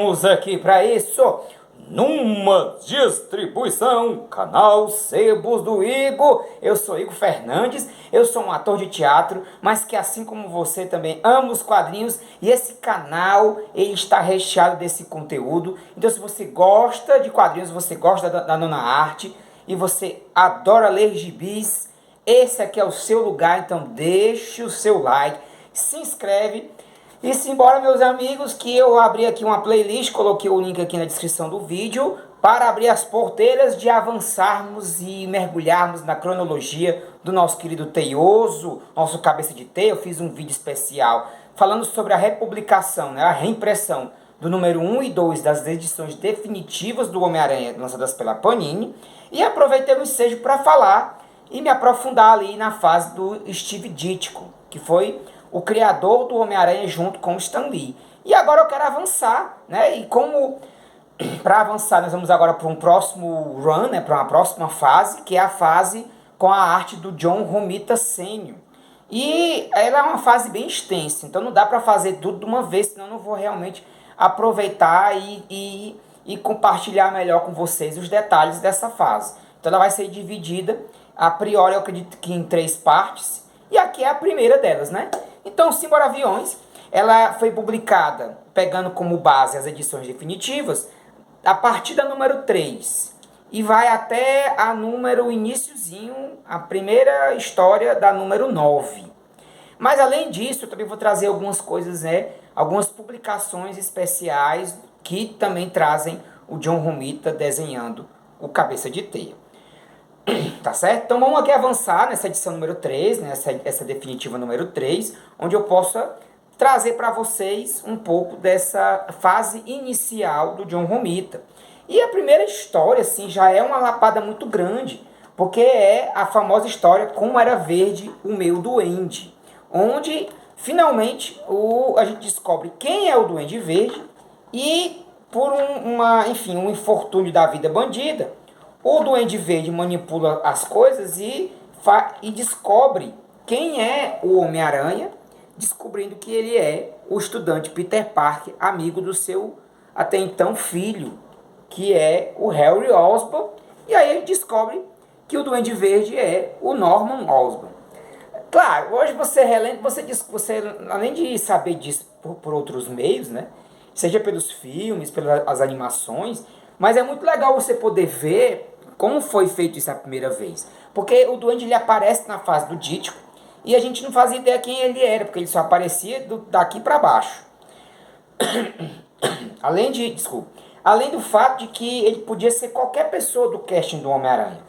Estamos aqui para isso, numa distribuição, canal Sebos do Igor. Eu sou Igor Fernandes, eu sou um ator de teatro, mas que assim como você também ama os quadrinhos, e esse canal ele está recheado desse conteúdo. Então se você gosta de quadrinhos, você gosta da nona arte, e você adora ler gibis, esse aqui é o seu lugar. Então deixe o seu like, se inscreve. E simbora, meus amigos, que eu abri aqui uma playlist, coloquei o link aqui na descrição do vídeo, para abrir as porteiras de avançarmos e mergulharmos na cronologia do nosso querido Teioso, nosso cabeça de teia. Eu fiz um vídeo especial falando sobre a republicação, né, a reimpressão do número 1 e 2 das edições definitivas do Homem-Aranha lançadas pela Panini, e aproveitei o ensejo para falar e me aprofundar ali na fase do Steve Ditko, que foi o criador do Homem-Aranha junto com o Stan Lee. E agora eu quero avançar, né? E como para avançar nós vamos agora para um próximo run, né? Para uma próxima fase, que é a fase com a arte do John Romita Sr. E ela é uma fase bem extensa, então não dá para fazer tudo de uma vez, senão eu não vou realmente aproveitar e compartilhar melhor com vocês os detalhes dessa fase. Então ela vai ser dividida, a priori eu acredito que em 3 partes, e aqui é a primeira delas, né? Então, Simbora Aviões, ela foi publicada, pegando como base as edições definitivas, a partir da número 3. E vai até a número iniciozinho, a primeira história da número 9. Mas além disso, eu também vou trazer algumas coisas, né? Algumas publicações especiais que também trazem o John Romita desenhando o Cabeça de Teia. Tá certo? Então vamos aqui avançar nessa edição número 3, né? essa definitiva número 3, onde eu possa trazer para vocês um pouco dessa fase inicial do John Romita. E a primeira história, assim, já é uma lapada muito grande, porque é a famosa história Como Era Verde o Meu Duende, onde finalmente a gente descobre quem é o Duende Verde e por um infortúnio da vida bandida, o Duende Verde manipula as coisas e descobre quem é o Homem-Aranha, descobrindo que ele é o estudante Peter Parker, amigo do seu até então filho, que é o Harry Osborn. E aí ele descobre que o Duende Verde é o Norman Osborn. Claro, hoje você relembra, você além de saber disso por outros meios, né? Seja pelos filmes, pelas animações, mas é muito legal você poder ver como foi feito isso a primeira vez. Porque o Duende ele aparece na fase do Ditko e a gente não fazia ideia quem ele era, porque ele só aparecia daqui para baixo. Além do fato de que ele podia ser qualquer pessoa do casting do Homem-Aranha.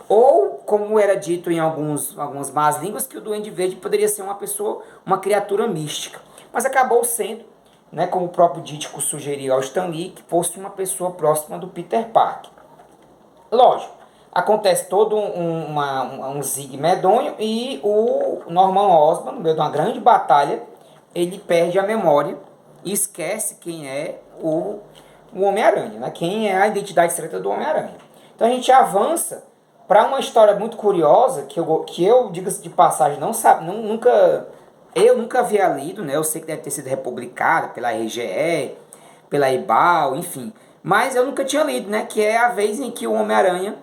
Ou, como era dito em algumas más línguas, que o Duende Verde poderia ser uma pessoa, uma criatura mística. Mas acabou sendo, né, como o próprio Ditko sugeriu ao Stan Lee, que fosse uma pessoa próxima do Peter Parker. Lógico, acontece todo um zigue medonho e o Norman Osborn, no meio de uma grande batalha, ele perde a memória e esquece quem é o Homem-Aranha, né? Quem é a identidade secreta do Homem-Aranha. Então a gente avança para uma história muito curiosa, que eu diga-se de passagem, eu nunca havia lido, né? Eu sei que deve ter sido republicada pela RGE, pela Ebal, enfim. Mas eu nunca tinha lido, né? Que é a vez em que o Homem-Aranha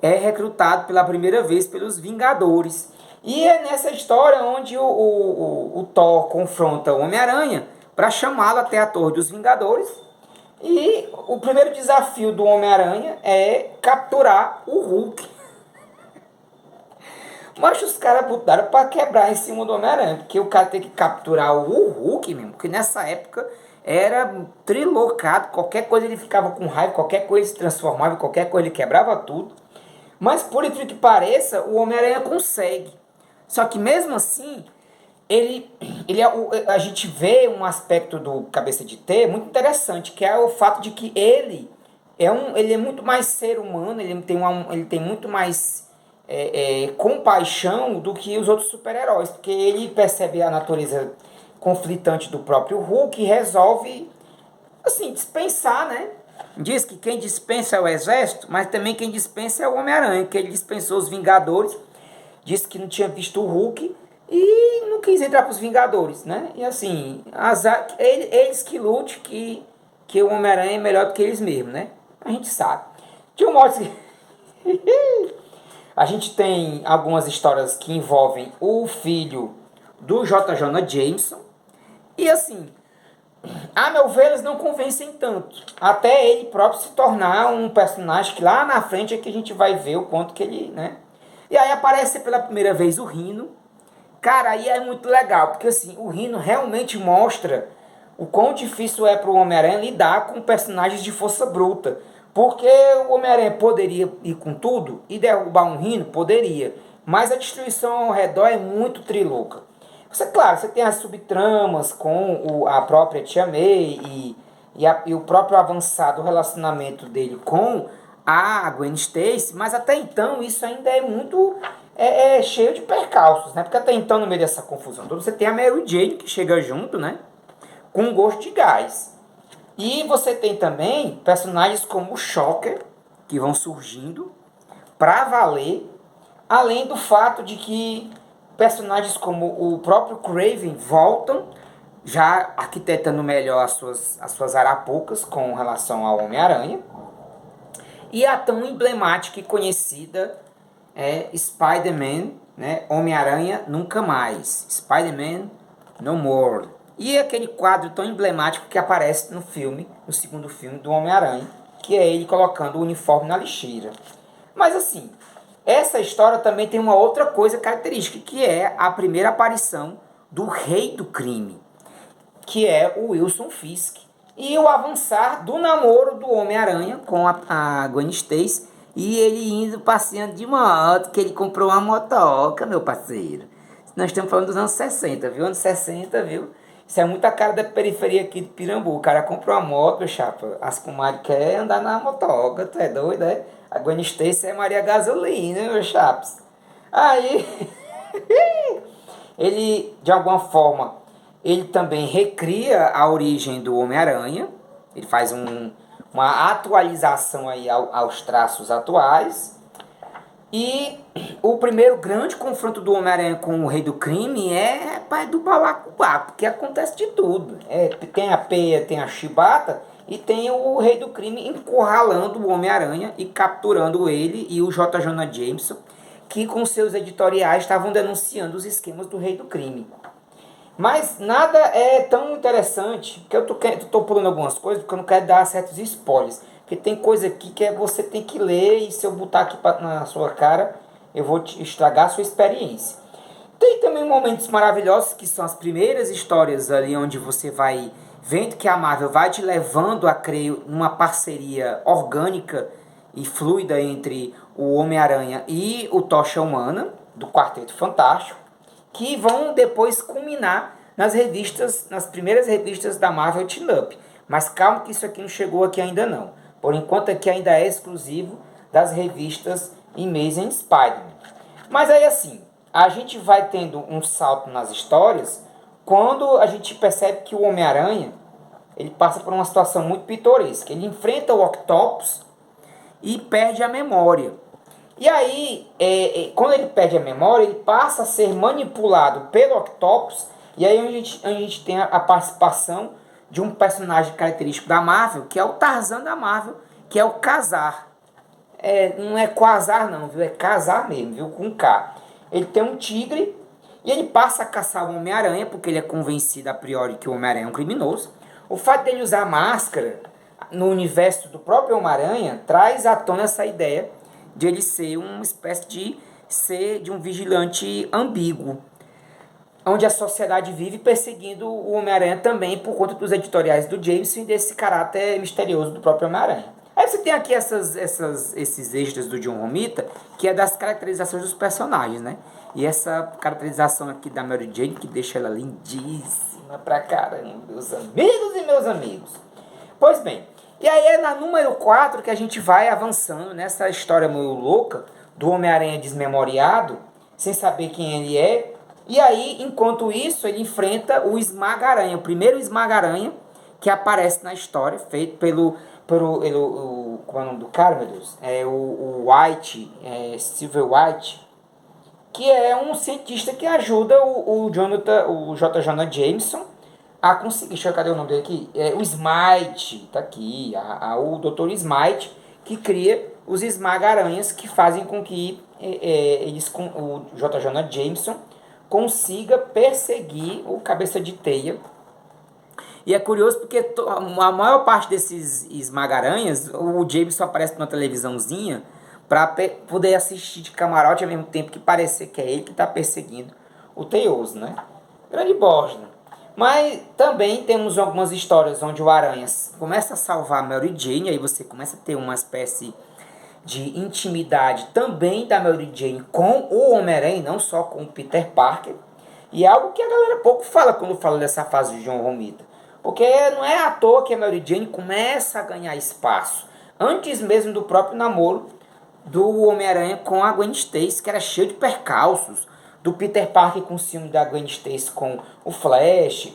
é recrutado pela primeira vez pelos Vingadores. E é nessa história onde o Thor confronta o Homem-Aranha para chamá-lo até a Torre dos Vingadores. E o primeiro desafio do Homem-Aranha é capturar o Hulk. Mas os caras botaram para quebrar em cima do Homem-Aranha, porque o cara tem que capturar o Hulk mesmo, porque nessa época era trilocado, qualquer coisa ele ficava com raiva, qualquer coisa se transformava, qualquer coisa ele quebrava tudo. Mas por incrível que pareça, o Homem-Aranha consegue. Só que mesmo assim, a gente vê um aspecto do Cabeça de Teia muito interessante, que é o fato de que ele é muito mais ser humano, ele tem muito mais compaixão do que os outros super-heróis, porque ele percebe a natureza conflitante do próprio Hulk e resolve, assim, dispensar, né? Diz que quem dispensa é o exército, mas também quem dispensa é o Homem-Aranha, que ele dispensou os Vingadores, disse que não tinha visto o Hulk e não quis entrar para os Vingadores, né? E assim, eles que lute, que que o Homem-Aranha é melhor do que eles mesmos, né? A gente sabe. De um modo que... A gente tem algumas histórias que envolvem o filho do J. Jonah Jameson. E assim, a meu ver, eles não convencem tanto. Até ele próprio se tornar um personagem que lá na frente é que a gente vai ver o quanto que ele, né? E aí aparece pela primeira vez o Rhino. Cara, aí é muito legal, porque assim, o Rhino realmente mostra o quão difícil é para o Homem-Aranha lidar com personagens de força bruta. Porque o Homem-Aranha poderia ir com tudo e derrubar um Rhino? Poderia. Mas a destruição ao redor é muito trilouca. Você, claro, você tem as subtramas com a própria Tia May e o próprio avançado relacionamento dele com a Gwen Stacy, mas até então isso ainda é muito cheio de percalços, né? Porque até então, no meio dessa confusão toda, você tem a Mary Jane que chega junto, né? Com gosto de gás. E você tem também personagens como o Shocker, que vão surgindo pra valer, além do fato de que personagens como o próprio Kraven voltam, já arquitetando melhor as suas arapucas com relação ao Homem-Aranha. E a tão emblemática e conhecida Spider-Man, né? Homem-Aranha Nunca Mais. Spider-Man No More. E aquele quadro tão emblemático que aparece no filme, no segundo filme do Homem-Aranha, que é ele colocando o uniforme na lixeira. Mas assim, essa história também tem uma outra coisa característica, que é a primeira aparição do rei do crime, que é o Wilson Fisk. E o avançar do namoro do Homem-Aranha com a Gwen Stacy, e ele indo passeando de moto, que ele comprou uma motoca, meu parceiro. Nós estamos falando dos anos 60, viu? Anos 60, viu? Isso é muita cara da periferia aqui de Pirambu. O cara comprou uma moto, chapa. As comadres querem andar na motoca, tu é doido, é? A Gwen Stacy é Maria Gasolina, meu chapas. Aí, ele, de alguma forma, ele também recria a origem do Homem-Aranha. Ele faz uma atualização aí aos traços atuais. E o primeiro grande confronto do Homem-Aranha com o Rei do Crime é pai do balacobaco, porque acontece de tudo. Tem a peia, tem a chibata e tem o Rei do Crime encurralando o Homem-Aranha e capturando ele e o J. Jonah Jameson, que com seus editoriais estavam denunciando os esquemas do Rei do Crime. Mas nada é tão interessante, porque eu tô pulando algumas coisas, porque eu não quero dar certos spoilers. Porque tem coisa aqui que você tem que ler e se eu botar aqui na sua cara, eu vou te estragar a sua experiência. Tem também momentos maravilhosos, que são as primeiras histórias ali onde você vai vendo que a Marvel vai te levando a crer numa parceria orgânica e fluida entre o Homem-Aranha e o Tocha Humana, do Quarteto Fantástico, que vão depois culminar nas primeiras revistas da Marvel Team Up. Mas calma que isso aqui não chegou aqui ainda não. Por enquanto aqui ainda é exclusivo das revistas Amazing Spider-Man. Mas aí assim, a gente vai tendo um salto nas histórias quando a gente percebe que o Homem-Aranha ele passa por uma situação muito pitoresca. Ele enfrenta o Octopus e perde a memória. E aí, quando ele perde a memória, ele passa a ser manipulado pelo Octopus. E aí a gente tem a participação de um personagem característico da Marvel, que é o Tarzan da Marvel, que é o Kazar. Não é Quasar não, viu? É Kazar mesmo, viu? Com K. Ele tem um tigre e ele passa a caçar o Homem-Aranha, porque ele é convencido a priori que o Homem-Aranha é um criminoso. O fato dele usar máscara no universo do próprio Homem-Aranha traz à tona essa ideia de ele ser uma espécie de um vigilante ambíguo, onde a sociedade vive perseguindo o Homem-Aranha também por conta dos editoriais do Jameson e desse caráter misterioso do próprio Homem-Aranha. Aí você tem aqui esses extras do John Romita, que é das caracterizações dos personagens, né? E essa caracterização aqui da Mary Jane, que deixa ela lindíssima pra caramba, meus amigos e meus amigos. Pois bem, e aí é na número 4 que a gente vai avançando nessa história meio louca do Homem-Aranha desmemoriado, sem saber quem ele é. E aí, enquanto isso, ele enfrenta o Esmaga-Aranha, o primeiro Esmaga-Aranha que aparece na história, feito pelo como é o nome do cara, meu Deus? O White, Silver White, que é um cientista que ajuda o J. Jonah Jameson Ah, consegui. Deixa eu, cadê o nome dele aqui? O Smite, tá aqui. O Dr. Smite, que cria os esmaga-aranhas que fazem com que o J. Jonah Jameson consiga perseguir o Cabeça de Teia. E é curioso porque a maior parte desses esmaga-aranhas, o Jameson aparece numa televisãozinha para poder assistir de camarote ao mesmo tempo que parecer que é ele que está perseguindo o Teioso, né? Grande bosta. Mas também temos algumas histórias onde o Aranha começa a salvar a Mary Jane, aí você começa a ter uma espécie de intimidade também da Mary Jane com o Homem-Aranha, não só com o Peter Parker. E é algo que a galera pouco fala quando fala dessa fase de John Romita. Porque não é à toa que a Mary Jane começa a ganhar espaço. Antes mesmo do próprio namoro do Homem-Aranha com a Gwen Stacy, que era cheio de percalços. Do Peter Parker com o ciúme da Gwen Stacy com o Flash.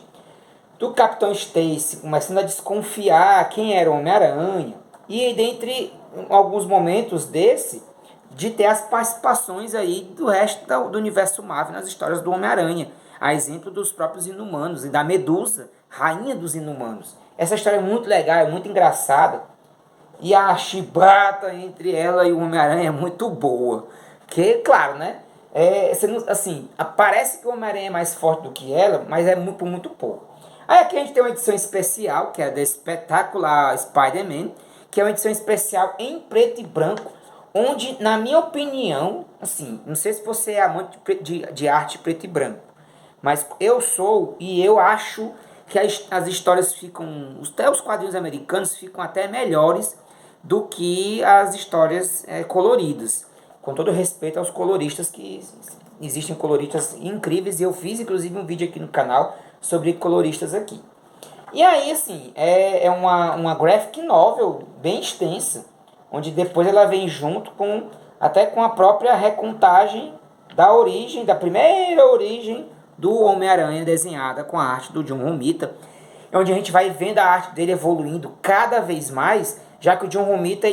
Do Capitão Stacy começando a desconfiar quem era o Homem-Aranha. E dentre alguns momentos desse, de ter as participações aí do resto do universo Marvel nas histórias do Homem-Aranha. A exemplo dos próprios Inumanos e da Medusa, rainha dos Inumanos. Essa história é muito legal, é muito engraçada. E a chibata entre ela e o Homem-Aranha é muito boa. Que, claro, né? Assim, parece que o Homem-Aranha é mais forte do que ela, mas é muito, muito pouco. Aí aqui a gente tem uma edição especial, que é da Espetacular Spider-Man, que é uma edição especial em preto e branco, onde, na minha opinião, assim, não sei se você é amante de arte preto e branco, mas eu sou e eu acho que as histórias ficam, até os quadrinhos americanos ficam até melhores do que as histórias coloridas. Com todo respeito aos coloristas, que existem coloristas incríveis, e eu fiz inclusive um vídeo aqui no canal sobre coloristas aqui. E aí, assim, é uma graphic novel bem extensa, onde depois ela vem junto com, até com a própria recontagem da origem, da primeira origem do Homem-Aranha desenhada com a arte do John Romita, onde a gente vai vendo a arte dele evoluindo cada vez mais, já que o John Romita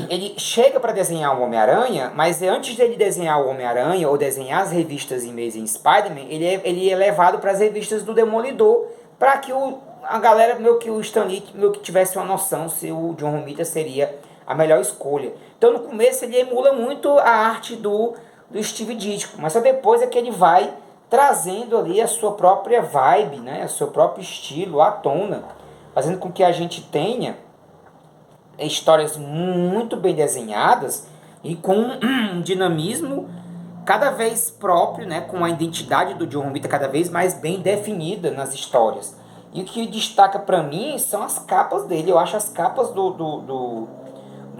ele chega para desenhar o Homem-Aranha, mas antes dele desenhar o Homem-Aranha ou desenhar as revistas Amazing Spider-Man, ele é levado para as revistas do Demolidor, para que a galera, meio que o Stan Lee, meio que tivesse uma noção se o John Romita seria a melhor escolha. Então no começo ele emula muito a arte do Steve Ditko, mas só depois é que ele vai trazendo ali a sua própria vibe, né, o seu próprio estilo à tona, fazendo com que a gente tenha histórias muito bem desenhadas e com um dinamismo cada vez próprio, né, com a identidade do John Romita cada vez mais bem definida nas histórias. E o que destaca para mim são as capas dele. Eu acho as capas do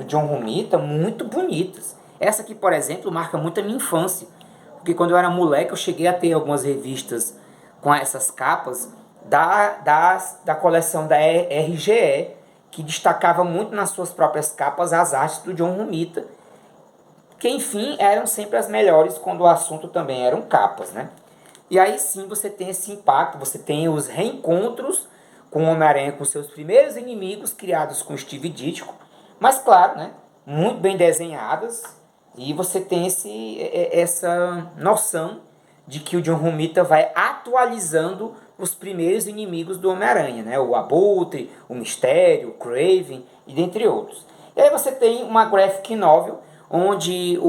John Romita muito bonitas. Essa aqui, por exemplo, marca muito a minha infância, porque quando eu era moleque eu cheguei a ter algumas revistas com essas capas da coleção da RGE, que destacava muito nas suas próprias capas as artes do John Romita, que enfim eram sempre as melhores quando o assunto também eram capas, né? E aí sim você tem esse impacto, você tem os reencontros com o Homem-Aranha com seus primeiros inimigos criados com Steve Ditko, mas claro, né, muito bem desenhadas, e você tem essa noção de que o John Romita vai atualizando os primeiros inimigos do Homem-Aranha, né? O Abutre, o Mistério, o Kraven e dentre outros. E aí você tem uma graphic novel onde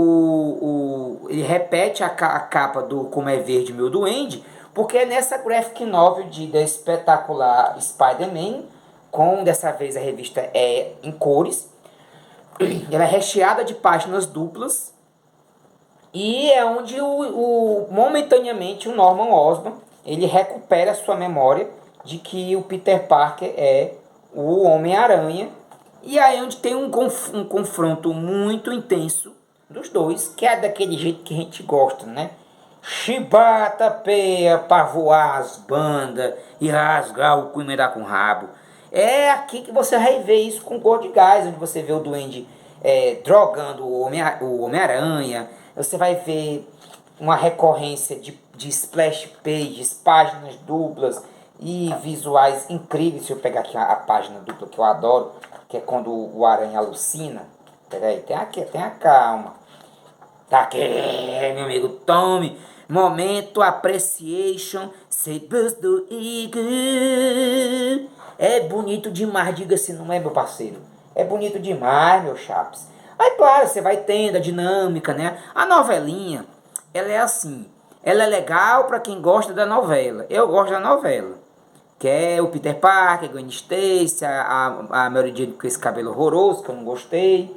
ele repete a capa do Como é Verde Meu Duende, porque é nessa graphic novel da Espetacular Spider-Man, com dessa vez a revista é em cores, ela é recheada de páginas duplas, e é onde momentaneamente o Norman Osborn ele recupera a sua memória de que o Peter Parker é o Homem-Aranha. E aí onde tem um confronto muito intenso dos dois, que é daquele jeito que a gente gosta, né? Chibata peia pra voar as bandas e rasgar o cu e me dar com o rabo. É aqui que você vai ver isso com Cor de Gás, onde você vê o Duende drogando o Homem-Aranha. Você vai ver uma recorrência de splash pages, páginas duplas e visuais incríveis. Se eu pegar aqui a página dupla que eu adoro, que é quando o Aranha alucina. Peraí, tenha calma. Tá aqui, meu amigo, tome. Momento appreciation Sebos do Igor. É bonito demais, diga se não é, meu parceiro. É bonito demais, meu chaps. Aí, claro, você vai tendo a dinâmica, né? A novelinha, ela é assim. Ela é legal pra quem gosta da novela. Eu gosto da novela. Que é o Peter Parker, a Gwen Stacy, a Mary Jane com esse cabelo horroroso, que eu não gostei.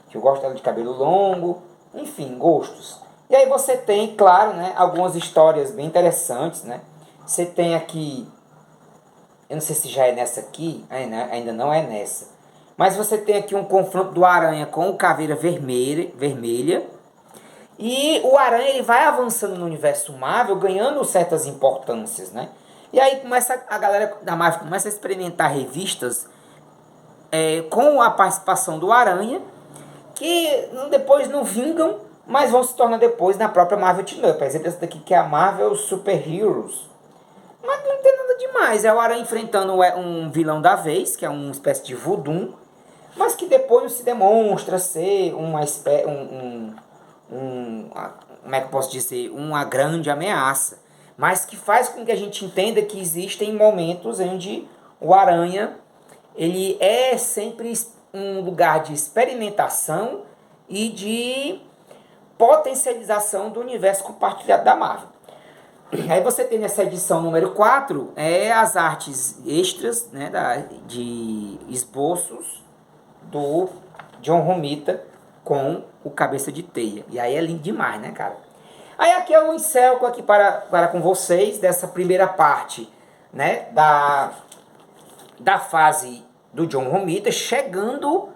Que eu gosto dela de cabelo longo. Enfim, gostos. E aí você tem, claro, né, algumas histórias bem interessantes, né? Você tem aqui, eu não sei se já é nessa aqui, ainda não é nessa. Mas você tem aqui um confronto do Aranha com o Caveira Vermelha. E o Aranha ele vai avançando no universo Marvel, ganhando certas importâncias, né? E aí começa a galera da Marvel começa a experimentar revistas com a participação do Aranha, que depois não vingam, mas vão se tornar depois na própria Marvel Team Up. Por exemplo, essa daqui que é a Marvel Super Heroes. Mas não tem nada demais. É o Aranha enfrentando um vilão da vez, que é uma espécie de voodoo, mas que depois se demonstra ser uma espécie, como é que eu posso dizer, uma grande ameaça. Mas que faz com que a gente entenda que existem momentos onde o Aranha ele é sempre um lugar de experimentação e de potencialização do universo compartilhado da Marvel. Aí você tem nessa edição número 4 as artes extras, né, de esboços do John Romita com o Cabeça de Teia. E aí é lindo demais, né, cara? Aí aqui eu encerro aqui para com vocês dessa primeira parte, né, da fase do John Romita, chegando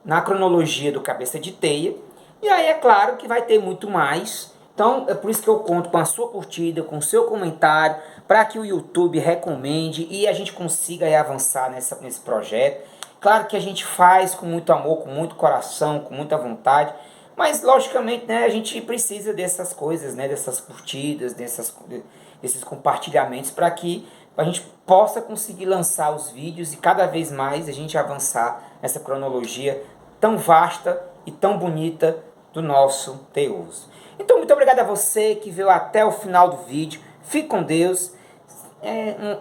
na cronologia do Cabeça de Teia. E aí é claro que vai ter muito mais. Então é por isso que eu conto com a sua curtida, com o seu comentário, para que o YouTube recomende e a gente consiga aí avançar nesse projeto. Claro que a gente faz com muito amor, com muito coração, com muita vontade, mas logicamente, né, a gente precisa dessas coisas, né, dessas curtidas, desses compartilhamentos para que a gente possa conseguir lançar os vídeos e cada vez mais a gente avançar nessa cronologia tão vasta e tão bonita do nosso Teus. Então, muito obrigado a você que veio até o final do vídeo. Fique com Deus.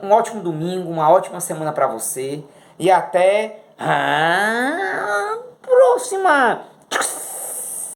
Um ótimo domingo, uma ótima semana para você. E até a próxima!